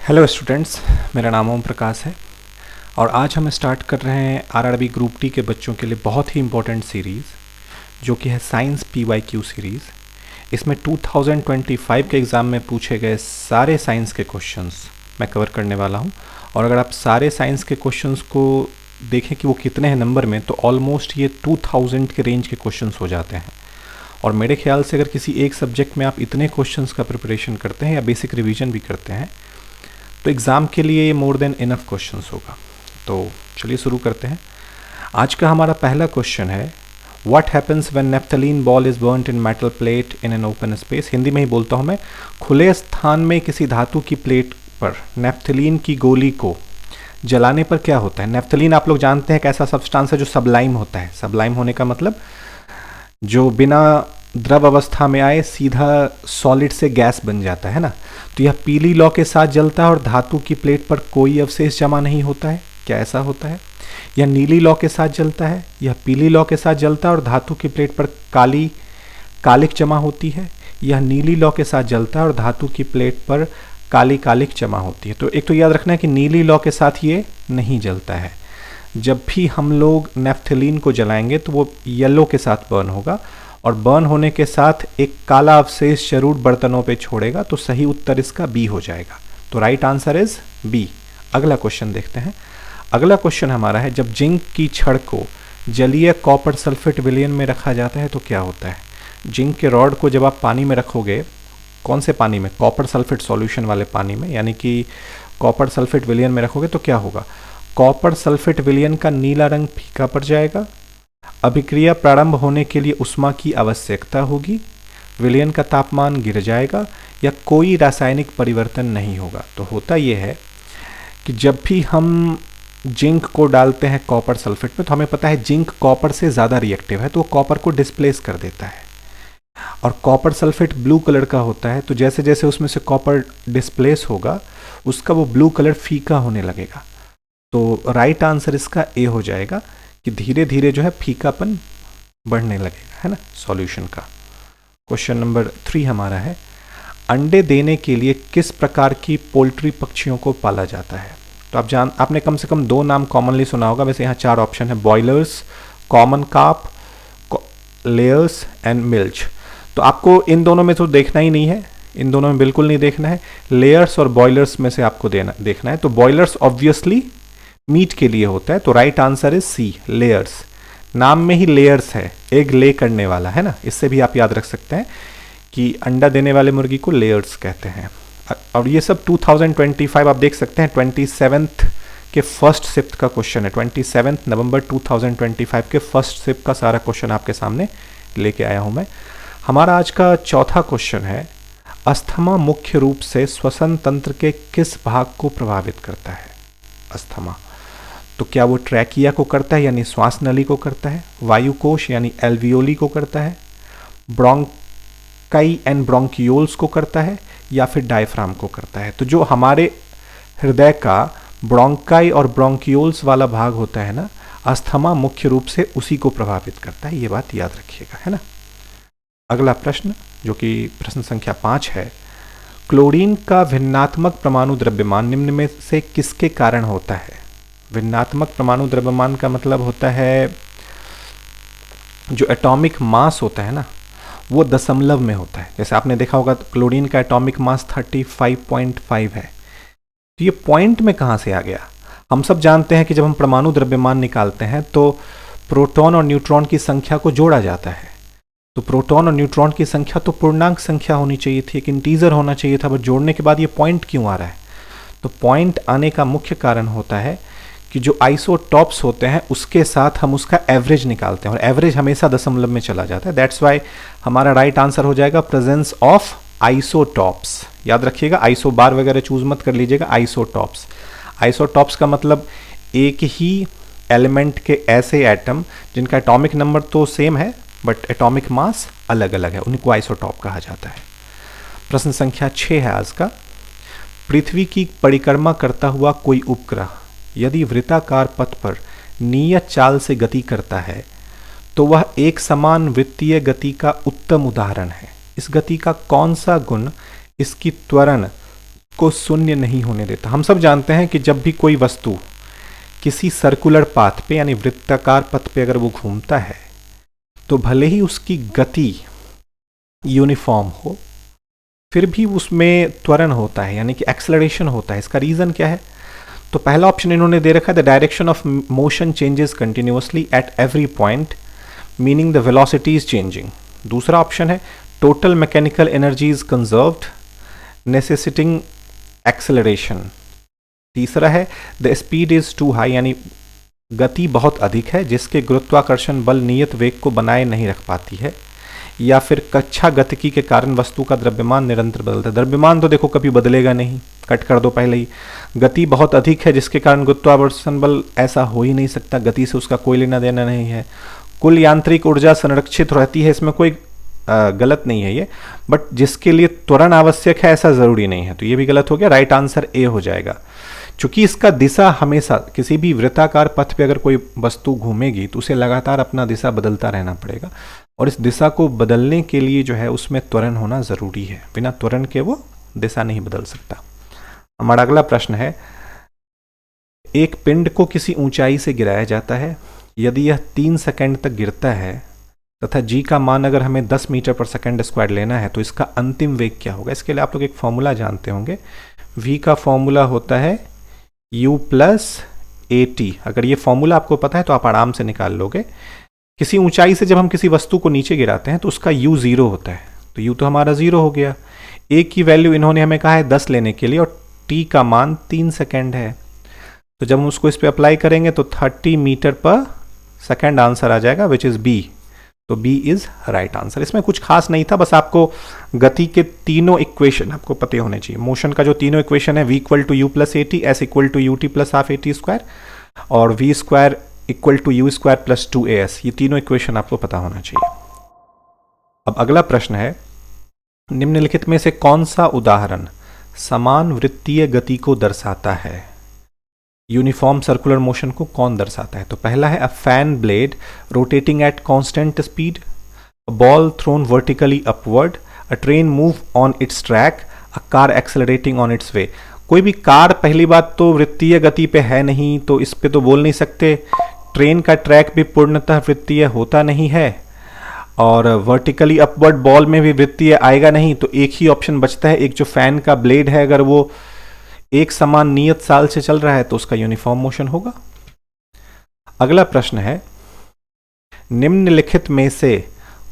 Hello students, मेरा नाम ओम प्रकाश है और आज हम स्टार्ट कर रहे हैं आरआरबी ग्रुप टी के बच्चों के लिए बहुत ही इम्पोर्टेंट सीरीज़ जो कि है साइंस पीवाईक्यू सीरीज़। इसमें 2025 के एग्ज़ाम में पूछे गए सारे साइंस के क्वेश्चंस मैं कवर करने वाला हूं। और अगर आप सारे साइंस के क्वेश्चंस को देखें कि वो कितने हैं नंबर में, तो ऑलमोस्ट ये 2000 के रेंज के क्वेश्चंस हो जाते हैं। और मेरे ख्याल से अगर किसी एक सब्जेक्ट में आप इतने क्वेश्चंस का प्रिपरेशन करते हैं या बेसिक रिवीजन भी करते हैं तो एग्ज़ाम के लिए ये मोर देन इनफ क्वेश्चंस होगा। तो चलिए शुरू करते हैं। आज का हमारा पहला क्वेश्चन है, what happens when naphthalene ball is burned in metal plate in an open space. Hindi में ही बोलता हूँ मैं। खुले स्थान में किसी धातु की प्लेट पर नेफ्थलीन की गोली को जलाने पर क्या होता है। नेफ्थलीन आप लोग जानते हैं एक ऐसा सब्सटेंस है जो सबलाइम होता है। सबलाइम होने का मतलब जो बिना द्रव अवस्था में आए सीधा सॉलिड से गैस बन जाता है ना। तो यह पीली लौ के साथ जलता है और धातु की प्लेट पर कोई अवशेष जमा नहीं होता है। क्या ऐसा होता है? यह नीली लौ के साथ जलता है, यह पीली लौ के साथ जलता है और धातु की प्लेट पर कालिक जमा होती है। यह नीली लौ के साथ जलता है और धातु की प्लेट पर कालिक जमा होती है। तो एक तो याद रखना है कि नीली लौ के साथ ये नहीं जलता है। जब भी हम लोग नेफ्थलीन को जलाएंगे तो वो येलो के साथ बर्न होगा और बर्न होने के साथ एक काला अवशेष जरूर बर्तनों पे छोड़ेगा। तो सही उत्तर इसका बी हो जाएगा। तो राइट आंसर इज बी। अगला क्वेश्चन देखते हैं। अगला क्वेश्चन हमारा है, जब जिंक की छड़ को जलीय कॉपर सल्फेट विलयन में रखा जाता है तो क्या होता है। जिंक के रॉड को जब आप पानी में रखोगे, कौन से पानी में? कॉपर सल्फेट सॉल्यूशन वाले पानी में, यानी कि कॉपर सल्फेट विलयन में रखोगे तो क्या होगा? कॉपर सल्फेट विलयन का नीला रंग फीका पड़ जाएगा, अभिक्रिया प्रारंभ होने के लिए उष्मा की आवश्यकता होगी, विलयन का तापमान गिर जाएगा या कोई रासायनिक परिवर्तन नहीं होगा। तो होता यह है कि जब भी हम जिंक को डालते हैं कॉपर सल्फेट में, तो हमें पता है जिंक कॉपर से ज़्यादा रिएक्टिव है, तो वो कॉपर को डिस्प्लेस कर देता है। और कॉपर सल्फेट ब्लू कलर का होता है, तो जैसे जैसे उसमें से कॉपर डिस्प्लेस होगा उसका वो ब्लू कलर फीका होने लगेगा। तो राइट आंसर इसका ए हो जाएगा कि धीरे धीरे जो है फीकापन बढ़ने लगेगा, है ना, सॉल्यूशन का। क्वेश्चन नंबर 3 हमारा है, अंडे देने के लिए किस प्रकार की पोल्ट्री पक्षियों को पाला जाता है। तो आपने कम से कम 2 नाम कॉमनली सुना होगा। वैसे यहाँ 4 ऑप्शन है, boilers, common carp, layers and milch. तो आपको इन दोनों में तो देखना ही नहीं है, इन दोनों में बिल्कुल नहीं देखना है। लेयर्स और बॉयलर्स में से आपको देखना है। तो बॉयलर्स ऑब्वियसली मीट के लिए होता है, तो right answer is C, layers. नाम में ही लेयर्स है, एग ले करने वाला, है ना। इससे भी आप याद रख सकते हैं कि अंडा देने वाले मुर्गी को लेयर्स कहते हैं। और ये सब 2025 आप देख सकते हैं 27th के फर्स्ट शिफ्ट का क्वेश्चन है। 27 नवंबर 2025 के फर्स्ट शिफ्ट का सारा क्वेश्चन आपके सामने लेके आया हूं मैं। हमारा आज का चौथा क्वेश्चन है, अस्थमा मुख्य रूप से श्वसन तंत्र के किस भाग को प्रभावित करता है। अस्थमा तो क्या वो ट्रैकिया को करता है यानी श्वास नली को करता है, वायुकोश यानी एल्वियोली को करता है, ब्रोंकाई एंड ब्रोंकियोल्स को करता है या फिर डायफ्राम को करता है। तो जो हमारे हृदय का ब्रोंकाई और ब्रोंकियोल्स वाला भाग होता है ना, अस्थमा मुख्य रूप से उसी को प्रभावित करता है। ये बात याद रखिएगा, है ना। अगला प्रश्न जो कि प्रश्न संख्या 5 है, क्लोरीन का भिन्नात्मक परमाणु द्रव्यमान निम्न में से किसके कारण होता है। भिन्नात्मक परमाणु द्रव्यमान का मतलब होता है जो एटॉमिक मास होता है ना, वो दशमलव में होता है। जैसे आपने देखा होगा क्लोरीन का एटॉमिक मास 35.5 है। तो ये पॉइंट में कहाँ से आ गया? हम सब जानते हैं कि जब हम परमाणु द्रव्यमान निकालते हैं तो प्रोटॉन और न्यूट्रॉन की संख्या को जोड़ा जाता है। तो प्रोटॉन और न्यूट्रॉन की संख्या तो पूर्णांक संख्या होनी चाहिए थी, एक इंटीजर होना चाहिए था, बट जोड़ने के बाद ये पॉइंट क्यों आ रहा है? तो पॉइंट आने का मुख्य कारण होता है कि जो आइसोटॉप्स होते हैं उसके साथ हम उसका एवरेज निकालते हैं और एवरेज हमेशा दशमलव में चला जाता है। दैट्स वाई हमारा राइट आंसर हो जाएगा प्रेजेंस ऑफ आइसोटॉप्स। याद रखिएगा, आइसो बार वगैरह चूज मत कर लीजिएगा, आइसोटॉप्स। आइसोटॉप्स का मतलब एक ही एलिमेंट के ऐसे एटम जिनका एटॉमिक नंबर तो सेम है बट एटॉमिक मास अलग अलग है, उनको आइसोटॉप कहा जाता है। प्रश्न संख्या 6 है आज का, पृथ्वी की परिक्रमा करता हुआ कोई उपग्रह यदि वृत्ताकार पथ पर नियत चाल से गति करता है तो वह एक समान वृत्तीय गति का उत्तम उदाहरण है। इस गति का कौन सा गुण इसकी त्वरण को शून्य नहीं होने देता। हम सब जानते हैं कि जब भी कोई वस्तु किसी सर्कुलर पाथ पे यानी वृत्ताकार पथ पे अगर वो घूमता है तो भले ही उसकी गति यूनिफॉर्म हो, फिर भी उसमें त्वरण होता है यानी कि एक्सेलरेशन होता है। इसका रीज़न क्या है? तो पहला ऑप्शन इन्होंने दे रखा है, the direction of motion changes continuously at every point meaning the velocity is changing. दूसरा ऑप्शन है, total mechanical energy is conserved necessitating acceleration. तीसरा है, the speed is too high यानी गति बहुत अधिक है जिसके गुरुत्वाकर्षण बल नियत वेग को बनाए नहीं रख पाती है। या फिर कक्षा गतिकी के कारण वस्तु का द्रव्यमान निरंतर बदलता है। द्रव्यमान तो देखो कभी बदलेगा नहीं, कट कर दो पहले ही। गति बहुत अधिक है जिसके कारण गुरुत्वाकर्षण बल ऐसा हो ही नहीं सकता, गति से उसका कोई लेना देना नहीं है। कुल यांत्रिक ऊर्जा संरक्षित रहती है, इसमें कोई गलत नहीं है ये, बट जिसके लिए त्वरण आवश्यक है ऐसा जरूरी नहीं है, तो ये भी गलत हो गया। राइट आंसर ए हो जाएगा। चूंकि इसका दिशा हमेशा किसी भी वृत्ताकार पथ पे अगर कोई वस्तु घूमेगी तो उसे लगातार अपना दिशा बदलता रहना पड़ेगा और इस दिशा को बदलने के लिए जो है उसमें त्वरण होना जरूरी है, बिना त्वरण के वो दिशा नहीं बदल सकता। हमारा अगला प्रश्न है, एक पिंड को किसी ऊंचाई से गिराया जाता है, यदि यह 3 सेकंड तक गिरता है तथा जी का मान अगर हमें 10 मीटर पर सेकंड स्क्वायर लेना है तो इसका अंतिम वेग क्या होगा? इसके लिए आप लोग एक फॉर्मूला जानते होंगे, v का फॉर्मूला होता है u प्लस ए टी। अगर ये फॉर्मूला आपको पता है तो आप आराम से निकाल लोगे। किसी ऊंचाई से जब हम किसी वस्तु को नीचे गिराते हैं तो उसका u 0 होता है, तो u तो हमारा 0 हो गया। a की वैल्यू इन्होंने हमें कहा है 10 लेने के लिए और t का मान 3 सेकंड है, तो जब हम उसको इस पर अप्लाई करेंगे तो 30 मीटर पर सेकंड आंसर आ जाएगा विच इज़ बी। तो बी इज राइट आंसर। इसमें कुछ खास नहीं था, बस आपको गति के तीनों इक्वेशन आपको पते होने चाहिए। मोशन का जो तीनों इक्वेशन है, v equal to u plus a t, s equal to u t plus half a t square और v square equal to u square plus 2as, ये तीनों इक्वेशन आपको पता होना चाहिए। अब अगला प्रश्न है, निम्नलिखित में से कौन सा उदाहरण समान वृत्तीय गति को दर्शाता है? यूनिफॉर्म सर्कुलर मोशन को कौन दर्शाता है? तो पहला है, a fan blade rotating at constant speed, a ball thrown vertically upward, a train move on its track, a car accelerating on its way. कोई भी कार पहली बात तो वृत्तीय गति पे है नहीं, तो इस पे तो बोल नहीं सकते। ट्रेन का ट्रैक भी पूर्णतः वृत्तीय होता नहीं है और वर्टिकली अपवर्ड बॉल में भी वृत्तीय आएगा नहीं, तो एक ही ऑप्शन बचता है, एक जो फैन का ब्लेड है अगर वो एक समान नियत साल से चल रहा है तो उसका यूनिफॉर्म मोशन होगा। अगला प्रश्न है, निम्नलिखित में से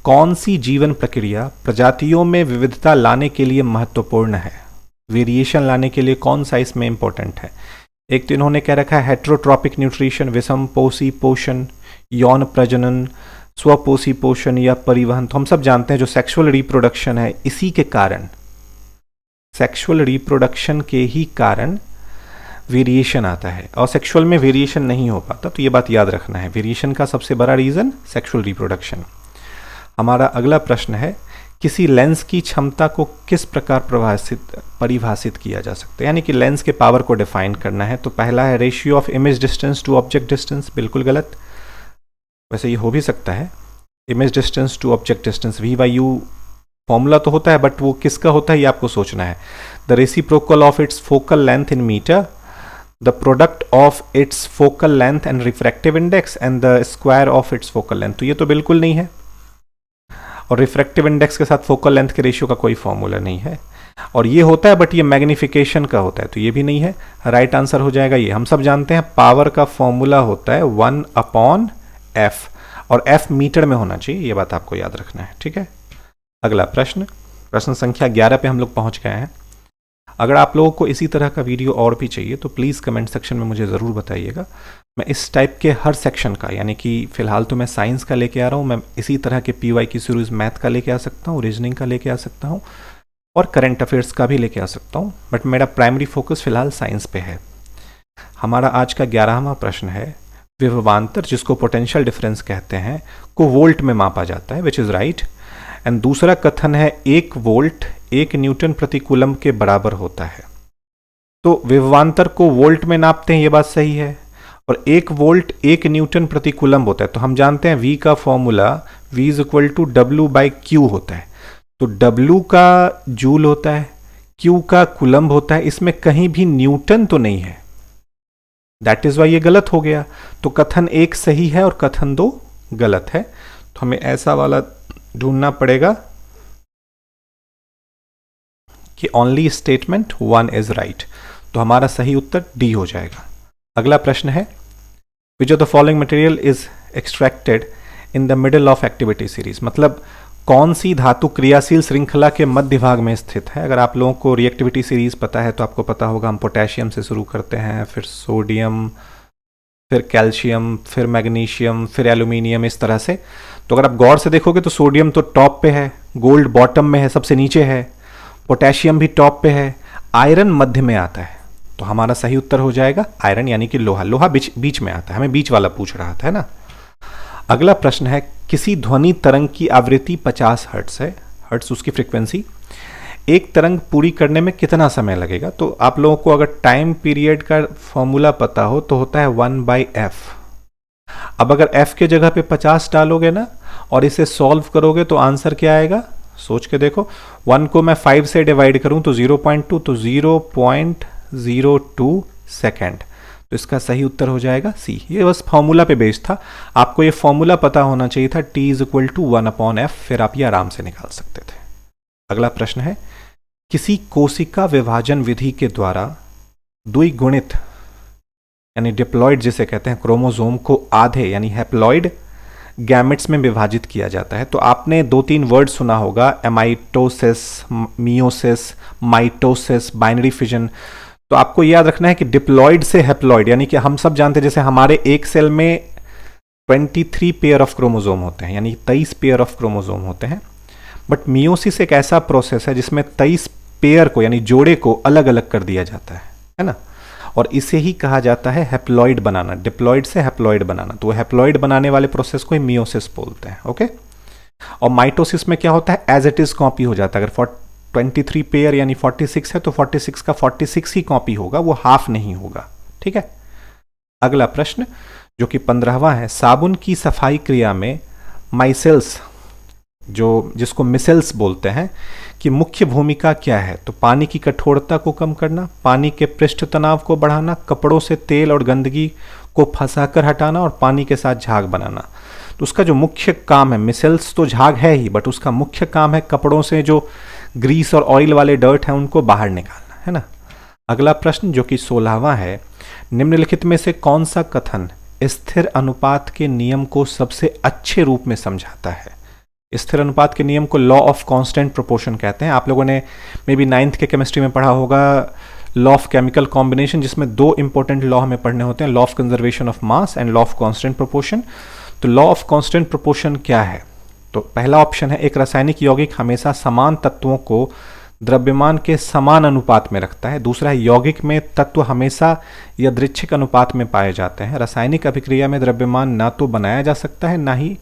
कौन सी जीवन प्रक्रिया प्रजातियों में विविधता लाने के लिए महत्वपूर्ण है? वेरिएशन लाने के लिए कौन सा इसमें इंपॉर्टेंट है? एक तो इन्होंने कह रखा है हेट्रोट्रॉपिक न्यूट्रिशन, विषम पोषी पोषण, यौन प्रजनन, स्वपोषी पोषण या परिवहन। तो हम सब जानते हैं जो सेक्सुअल रिप्रोडक्शन है, इसी के कारण सेक्सुअल रिप्रोडक्शन के ही कारण वेरिएशन आता है और सेक्सुअल में वेरिएशन नहीं हो पाता, तो ये बात याद रखना है। वेरिएशन का सबसे बड़ा रीजन सेक्सुअल रिप्रोडक्शन। हमारा अगला प्रश्न है, किसी लेंस की क्षमता को किस प्रकार परिभाषित किया जा सकता है? यानी कि लेंस के पावर को डिफाइन करना है। तो पहला है ratio of image distance to object distance, बिल्कुल गलत। वैसे ये हो भी सकता है, image distance to object distance v by u formula तो होता है, बट वो किसका होता है ये आपको सोचना है। The reciprocal of its focal length in metre, the product of its focal length and refractive index and the square of its focal length. तो ये तो बिल्कुल नहीं है, और रिफ्रैक्टिव इंडेक्स के साथ फोकल लेंथ के रेशियो का कोई फॉर्मूला नहीं है। और ये होता है बट ये मैग्निफिकेशन का होता है, तो ये भी नहीं है। राइट आंसर हो जाएगा ये। हम सब जानते हैं पावर का फॉर्मूला होता है 1/f और f मीटर में होना चाहिए, ये बात आपको याद रखना है, ठीक है। अगला प्रश्न संख्या 11 पे हम लोग पहुंच गए हैं। अगर आप लोगों को इसी तरह का वीडियो और भी चाहिए तो प्लीज़ कमेंट सेक्शन में मुझे ज़रूर बताइएगा। मैं इस टाइप के हर सेक्शन का, यानी कि फ़िलहाल तो मैं साइंस का लेके आ रहा हूँ, मैं इसी तरह के PY की सीरीज़ मैथ का लेके आ सकता हूँ, रीजनिंग का लेके आ सकता हूँ और करंट अफेयर्स का भी लेके आ सकता हूँ, बट मेरा प्राइमरी फोकस फ़िलहाल साइंस पे है। हमारा आज का 11वां प्रश्न है, विभवांतर जिसको पोटेंशियल डिफरेंस कहते हैं को वोल्ट में मापा जाता है, विच इज़ राइट। एंड दूसरा कथन है 1 वोल्ट 1 न्यूटन प्रति कूलम के बराबर होता है। तो विभवांतर को वोल्ट में नापते हैं, ये बात सही है, और 1 वोल्ट 1 न्यूटन प्रति कूलम होता है। तो हम जानते हैं V का formula V is equal to W by Q होता है। तो W का जूल होता है, Q का कूलम्ब होता है, इसमें कहीं भी न्यूटन तो नहीं है, दैट इज वाई ये गलत हो गया। तो कथन 1 सही है और कथन 2 गलत है। तो हमें ऐसा वाला ढूंढना पड़ेगा कि ओनली स्टेटमेंट 1 इज राइट। तो हमारा सही उत्तर डी हो जाएगा। अगला प्रश्न है, which of the following material is extracted in the middle of activity series, मतलब कौन सी धातु क्रियाशील श्रृंखला के मध्य भाग में स्थित है। अगर आप लोगों को रिएक्टिविटी सीरीज पता है तो आपको पता होगा, हम पोटेशियम से शुरू करते हैं, फिर सोडियम, फिर कैल्शियम, फिर मैग्नीशियम, फिर एल्यूमिनियम, इस तरह से। तो अगर आप गौर से देखोगे तो सोडियम तो टॉप पे है, गोल्ड बॉटम में है, सबसे नीचे है, पोटेशियम भी टॉप पे है, आयरन मध्य में आता है। तो हमारा सही उत्तर हो जाएगा आयरन, यानी कि लोहा। लोहा बीच में आता है, हमें बीच वाला पूछ रहा था, है ना। अगला प्रश्न है, किसी ध्वनि तरंग की आवृत्ति 50 हर्ट्ज है, हर्ट्ज उसकी फ्रीक्वेंसी, एक तरंग पूरी करने में कितना समय लगेगा। तो आप लोगों को अगर टाइम पीरियड का फॉर्मूला पता हो तो होता है 1/f। अब अगर f के जगह पे 50 डालोगे ना और इसे सॉल्व करोगे तो आंसर क्या आएगा, सोच के देखो। 1 को मैं 5 से डिवाइड करूं तो 0.2, तो 0.02 सेकेंड। तो इसका सही उत्तर हो जाएगा सी। ये बस फॉर्मूला पे बेस्ड था, आपको ये फॉर्मूला पता होना चाहिए था, t = 1/f, फिर आप ये आराम से निकाल सकते थे। अगला प्रश्न है, किसी कोशिका विभाजन विधि के द्वारा द्विगुणित यानी डिप्लॉइड जिसे कहते हैं क्रोमोसोम को आधे यानी हैप्लॉइड गैमेट्स में विभाजित किया जाता है। तो आपने 2-3 वर्ड सुना होगा, amitosis, meiosis, mitosis, binary fission. तो आपको याद रखना है कि डिप्लॉइड से हैप्लॉइड, यानी कि हम सब जानते हैं जैसे हमारे एक सेल में 23 पेयर ऑफ क्रोमोसोम होते हैं, यानी 23 पेयर ऑफ क्रोमोसोम होते हैं। बट मियोसिस एक ऐसा प्रोसेस है जिसमें 23 पेयर को यानी जोड़े को अलग अलग कर दिया जाता है ना। और इसे ही कहा जाता है हैप्लॉइड बनाना, डिप्लॉइड से हैप्लॉइड बनाना। तो हैप्लॉइड बनाने वाले प्रोसेस को ही मियोसिस बोलते हैं, ओके। और माइटोसिस में क्या होता है, एज इट इज कॉपी हो जाता है। अगर 23 पेयर यानी 46 है तो 46 का 46 ही कॉपी होगा, वो हाफ नहीं होगा, ठीक है। अगला प्रश्न जो कि 15वां है, साबुन की सफाई क्रिया में माइसेल्स, जिसको मिसेल्स बोलते हैं, कि मुख्य भूमिका क्या है। तो पानी की कठोरता को कम करना, पानी के पृष्ठ तनाव को बढ़ाना, कपड़ों से तेल और गंदगी को फंसाकर हटाना और पानी के साथ झाग बनाना। तो उसका जो मुख्य काम है, मिसेल्स तो झाग है ही, बट उसका मुख्य काम है कपड़ों से जो ग्रीस और ऑयल वाले डर्ट हैं उनको बाहर निकालना, है ना। अगला प्रश्न जो कि 16वां है, निम्नलिखित में से कौन सा कथन स्थिर अनुपात के नियम को सबसे अच्छे रूप में समझाता है। स्थिर अनुपात के नियम को लॉ ऑफ कांस्टेंट प्रोपोर्शन कहते हैं। आप लोगों ने मे बी 9th के केमिस्ट्री में पढ़ा होगा लॉ ऑफ केमिकल कॉम्बिनेशन, जिसमें 2 इंपॉर्टेंट लॉ हमें पढ़ने होते हैं, law of conservation of mass and law of constant proportion. तो लॉ ऑफ कांस्टेंट प्रोपोर्शन क्या है, तो पहला ऑप्शन है, एक रासायनिक यौगिक हमेशा समान तत्वों को द्रव्यमान के समान अनुपात में रखता है। दूसरा है, यौगिक में तत्व हमेशा यादृच्छिक अनुपात में पाए जाते हैं। रासायनिक अभिक्रिया में द्रव्यमान ना तो बनाया जा सकता है ना ही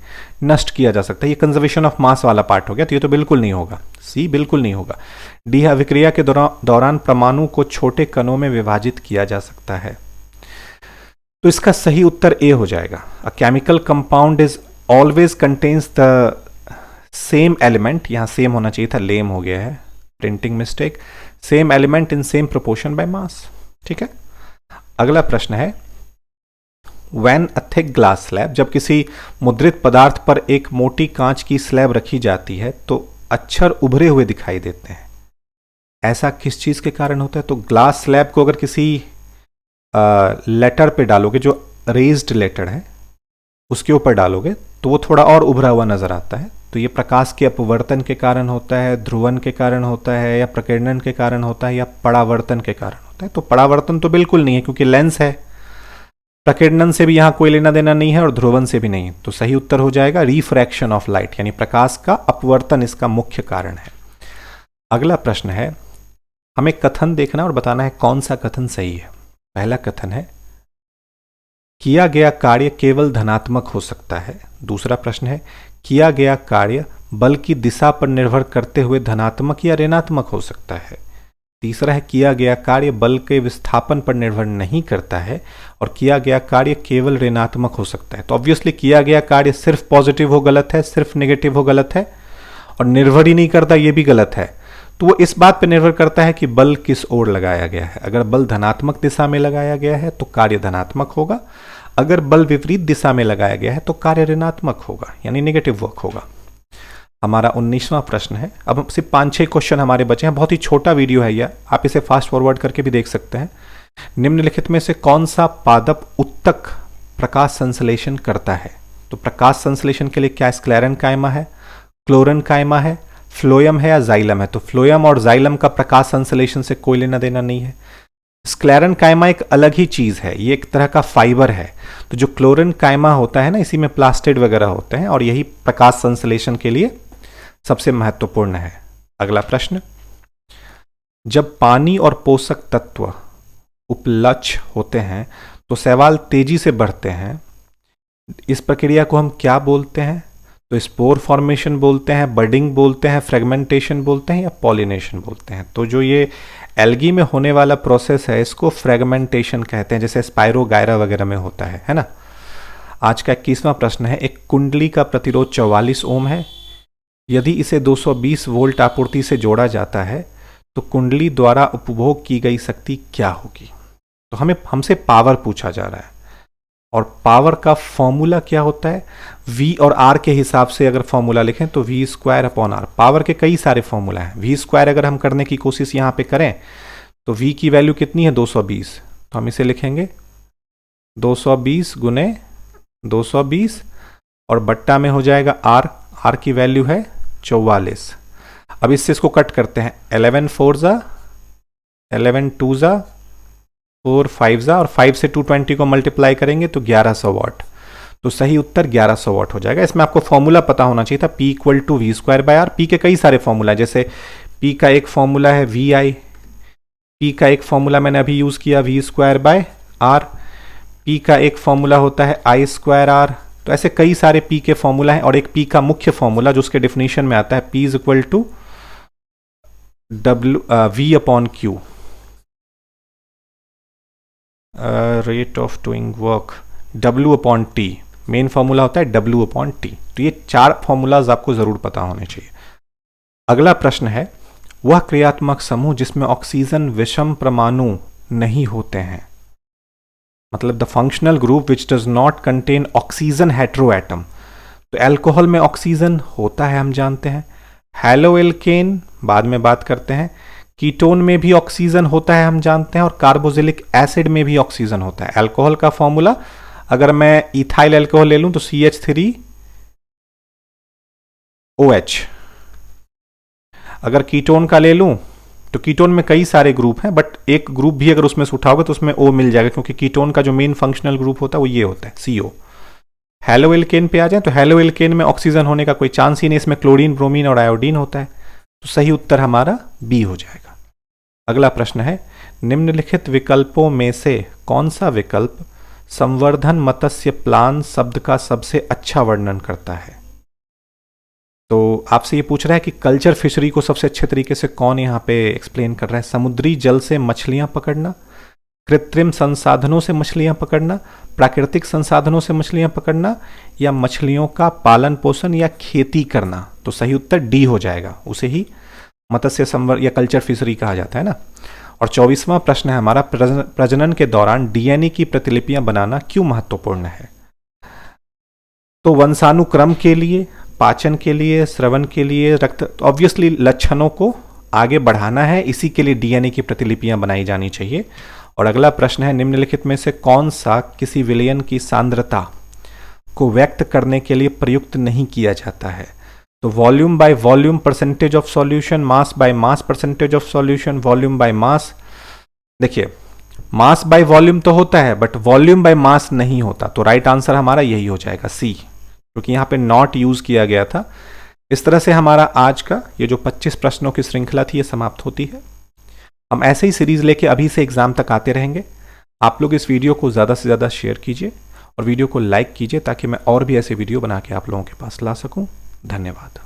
नष्ट किया जा सकता है। ये कंजर्वेशन ऑफ मास वाला पार्ट हो गया, तो ये तो बिल्कुल नहीं होगा, सी बिल्कुल नहीं होगा। डी, अभिक्रिया के दौरान परमाणु को छोटे कणों में विभाजित किया जा सकता है। तो इसका सही उत्तर ए हो जाएगा। A chemical compound is always contains the same element, यहां सेम होना चाहिए था, लेम हो गया है, printing mistake, same element in same proportion by mass, ठीक है। अगला प्रश्न है, when a thick glass slab, जब किसी मुद्रित पदार्थ पर एक मोटी कांच की स्लैब रखी जाती है तो अक्षर उभरे हुए दिखाई देते हैं। ऐसा किस चीज के कारण होता है। तो ग्लास स्लैब को अगर किसी लेटर पे डालोगे, जो रेज्ड लेटर है उसके ऊपर डालोगे तो वो थोड़ा और उभरा हुआ नजर आता है। तो ये प्रकाश के अपवर्तन के कारण होता है, ध्रुवन के कारण होता है, या प्रकीर्णन के कारण होता है, या परावर्तन के कारण होता है। तो परावर्तन तो बिल्कुल नहीं है क्योंकि लेंस है, प्रकीर्णन से भी यहां कोई लेना देना नहीं है और ध्रुवन से भी नहीं। तो सही उत्तर हो जाएगा रिफ्रैक्शन ऑफ लाइट, यानी प्रकाश का अपवर्तन इसका मुख्य कारण है। अगला प्रश्न है, हमें कथन देखना और बताना है कौन सा कथन सही है। पहला कथन है, किया गया कार्य केवल धनात्मक हो सकता है। दूसरा प्रश्न है, किया गया कार्य बल की दिशा पर निर्भर करते हुए धनात्मक या ऋणात्मक हो सकता है। तीसरा है, किया गया कार्य बल के विस्थापन पर निर्भर नहीं करता है और किया गया कार्य केवल ऋणात्मक हो सकता है। तो ऑब्वियसली किया गया कार्य सिर्फ पॉजिटिव हो गलत है, सिर्फ नेगेटिव हो गलत है, और निर्भर ही नहीं करता ये भी गलत है। तो वो इस बात पर निर्भर करता है कि बल किस ओर लगाया गया है। अगर बल धनात्मक दिशा में लगाया गया है तो कार्य धनात्मक होगा, अगर बल विपरीत दिशा में लगाया गया है तो कार्य ऋणात्मक होगा, यानी नेगेटिव वर्क होगा। हमारा 19वां प्रश्न है। अब सिर्फ 5-6 क्वेश्चन हमारे बचे हैं, बहुत ही छोटा वीडियो है यह, आप इसे फास्ट फॉरवर्ड करके भी देख सकते हैं। निम्नलिखित में से कौन सा पादप उत्तक प्रकाश संश्लेषण करता है? तो प्रकाश संश्लेषण के लिए क्या स्क्लेरन कायमा है, क्लोरन कायमा है, फ्लोएम है या जाइलम है? तो फ्लोएम और जाइलम का प्रकाश संश्लेषण से कोई लेना देना नहीं है। स्क्लेरन कायमा एक अलग ही चीज है, ये एक तरह का फाइबर है। तो जो क्लोरन कायमा होता है ना, इसी में प्लास्टिड वगैरह होते हैं और यही प्रकाश संश्लेषण के लिए सबसे महत्वपूर्ण है। अगला प्रश्न, जब पानी और पोषक तत्व उपलब्ध होते हैं तो शैवाल तेजी से बढ़ते हैं, इस प्रक्रिया को हम क्या बोलते हैं? तो स्पोर फॉर्मेशन बोलते हैं, बडिंग बोलते हैं, फ्रेगमेंटेशन बोलते हैं या पॉलिनेशन बोलते हैं? तो जो ये एल्गी में होने वाला प्रोसेस है इसको फ्रेगमेंटेशन कहते हैं, जैसे स्पाइरोगायरा वगैरह में होता है ना। आज का 21वां प्रश्न है, एक कुंडली का प्रतिरोध 44 ओम है, यदि इसे 220 वोल्ट आपूर्ति से जोड़ा जाता है तो कुंडली द्वारा उपभोग की गई शक्ति क्या होगी? तो हमसे पावर पूछा जा रहा है और पावर का फॉर्मूला क्या होता है? V और R के हिसाब से अगर फॉर्मूला लिखें तो V²/R। पावर के कई सारे फॉर्मूला हैं, V² अगर हम करने की कोशिश यहां पे करें तो V की वैल्यू कितनी है? 220। तो हम इसे लिखेंगे 220 गुने 220 और बट्टा में हो जाएगा R की वैल्यू है 44। अब इससे इसको कट करते हैं, 11 4 जा 11 2 जा 4 5 जा और 5 से 220 को मल्टीप्लाई करेंगे तो 1100 वाट। तो सही उत्तर 1100 वाट हो जाएगा। इसमें आपको फॉर्मूला पता होना चाहिए था, P = V²/R। P के कई सारे फॉर्मूला है, जैसे P का एक फॉर्मूला है VI, P का एक फॉर्मूला मैंने अभी यूज किया V²/R, P का एक फॉर्मूला होता है I²R। तो ऐसे कई सारे P के फॉर्मूला हैं और एक P का मुख्य फॉर्मूला जो उसके डेफिनेशन में आता है, P = V/Q, rate of doing work, W/T। Main formula होता है W/T। तो ये 4 फॉर्मूलाज आपको जरूर पता होने चाहिए। अगला प्रश्न है, वह क्रियात्मक समूह जिसमें ऑक्सीजन विषम परमाणु नहीं होते हैं, मतलब the functional group which does not contain oxygen heteroatom. तो अल्कोहल में ऑक्सीजन होता है, हम जानते हैं। हैलोएल्केन बाद में बात करते हैं। कीटोन में भी ऑक्सीजन होता है, हम जानते हैं। और कार्बोक्सिलिक एसिड में भी ऑक्सीजन होता है। अल्कोहल का फॉर्मूला, अगर मैं इथाइल अल्कोहल ले लूं तो CH3OH। अगर कीटोन का ले लूं तो कीटोन में कई सारे ग्रुप हैं, बट एक ग्रुप भी अगर उसमें से उठाओगे तो उसमें O मिल जाएगा, क्योंकि कीटोन का जो मेन फंक्शनल ग्रुप होता है वो ये होता है, CO। हैलोएल्केन पे आ जाए तो हैलोएल्केन में ऑक्सीजन होने का कोई चांस ही नहीं, इसमें क्लोरीन, ब्रोमीन और आयोडीन होता है। तो सही उत्तर हमारा B हो जाएगा। अगला प्रश्न है, निम्नलिखित विकल्पों में से कौन सा विकल्प संवर्धन मत्स्य प्लान शब्द का सबसे अच्छा वर्णन करता है? तो आपसे ये पूछ रहा है कि कल्चर फिशरी को सबसे अच्छे तरीके से कौन यहाँ पे एक्सप्लेन कर रहा है? समुद्री जल से मछलियां पकड़ना, कृत्रिम संसाधनों से मछलियां पकड़ना, प्राकृतिक संसाधनों से मछलियां पकड़ना, या मछलियों का पालन पोषण या खेती करना? तो सही उत्तर D हो जाएगा, उसे ही मत्स्य संवर्धन या कल्चर फिशरी कहा जाता है ना। और 24वां प्रश्न है हमारा, प्रजनन के दौरान DNA की प्रतिलिपियां बनाना क्यों महत्वपूर्ण है? तो वंशानुक्रम के लिए, पाचन के लिए, श्रवण के लिए, रक्त, ऑब्वियसली लक्षणों को आगे बढ़ाना है, इसी के लिए DNA की प्रतिलिपियां बनाई जानी चाहिए। और अगला प्रश्न है, निम्नलिखित में से कौन सा किसी विलयन की सांद्रता को व्यक्त करने के लिए प्रयुक्त नहीं किया जाता है? तो volume by volume percentage of solution, mass by mass percentage of solution, volume by mass. देखिए, मास बाय वॉल्यूम तो होता है बट वॉल्यूम बाय मास नहीं होता। तो राइट आंसर हमारा यही हो जाएगा C, क्योंकि यहाँ पे नॉट यूज किया गया था। इस तरह से हमारा आज का ये जो 25 प्रश्नों की श्रृंखला थी ये समाप्त होती है। हम ऐसे ही सीरीज लेके अभी से एग्जाम तक आते रहेंगे। आप लोग इस वीडियो को ज़्यादा से ज़्यादा शेयर कीजिए और वीडियो को लाइक कीजिए ताकि मैं और भी ऐसे वीडियो बना के आप लोगों के पास ला सकूं। धन्यवाद।